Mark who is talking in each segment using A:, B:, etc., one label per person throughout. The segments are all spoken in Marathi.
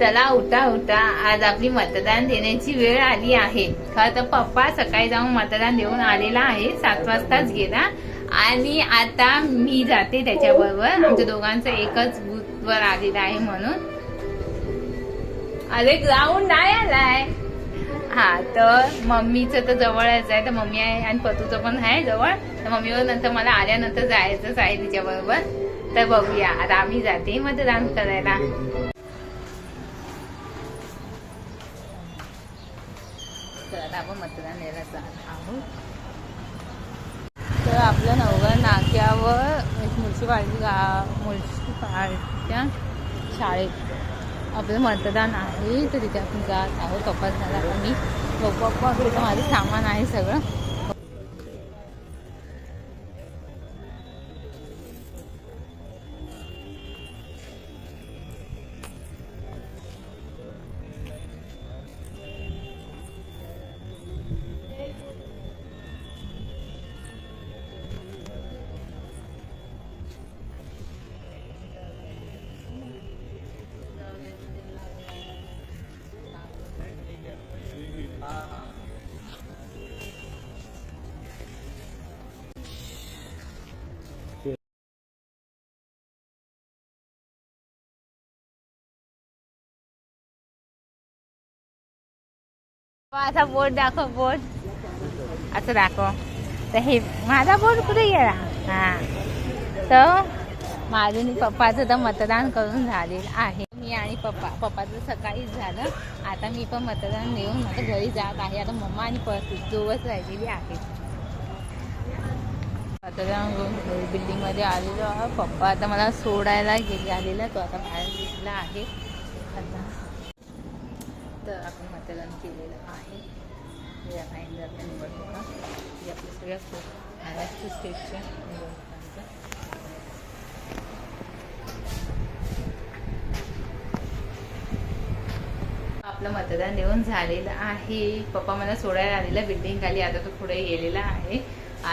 A: चला उठा उठा, आज आपली मतदान देण्याची वेळ आली आहे. खरं तर पप्पा सकाळी जाऊन मतदान देऊन आलेला आहे, 7 वाजताच गेला. आणि आता मी जाते त्याच्याबरोबर. आमच्या दोघांचं एकच बूथ वर आलेला आहे म्हणून. अरे ग्राउंड नाही आलाय. हा तर मम्मीचं तर जवळच आहे, तर मम्मी आहे आणि पतूचं पण आहे जवळ. तर मम्मीवर नंतर मला आल्यानंतर जायचंच आहे तिच्याबरोबर. तर बघूया, आता आम्ही जाते मतदान करायला. तर आता आपण मतदान द्यायला जात आहोत. तर आपलं नवघर नाक्यावर म्युन्सिपालिटीच्या शाळेत आपलं मतदान आहे. तर तिथे आपण जात आहोत. तपास झाला आता मी पप्पा माझं सामान आहे सगळं. माझा बोट दाखव, बोट असं दाखव. तर हे माझा बोट कुठे गेला? हा, तर माझं आणि पप्पाचं तर मतदान करून झालेलं आहे. मी आणि पप्पाचं सकाळीच झालं. आता मी पण मतदान देऊन आता घरी जात आहे. आता मम्मा आणि दोघंच राहिलेली आहेत. मतदान बिल्डिंग मध्ये आलेलो आहे. पप्पा आता मला सोडायला आलेला, तो आता बाहेर निघला आहे. आता तर आपण मतदान केलेलं आहे. या आपल्या निवडणुका ही आपल्या सगळ्या महाराष्ट्र स्टेटच्या निवडणुकांचं. आपलं मतदान देऊन झालेलं आहे. पप्पा मला सोडायला आलेला बिल्डिंग खाली. आता तो पुढे गेलेला आहे.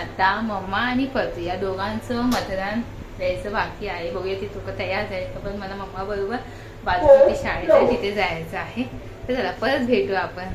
A: आता मम्मा आणि पती या दोघांचं मतदान द्यायचं बाकी आहे. बघूया ती लोक तयार आहेत. पण मला मम्मा बरोबर बाजूची शाळेत आहे तिथे जायचं आहे. तर चला परत भेटू आपण.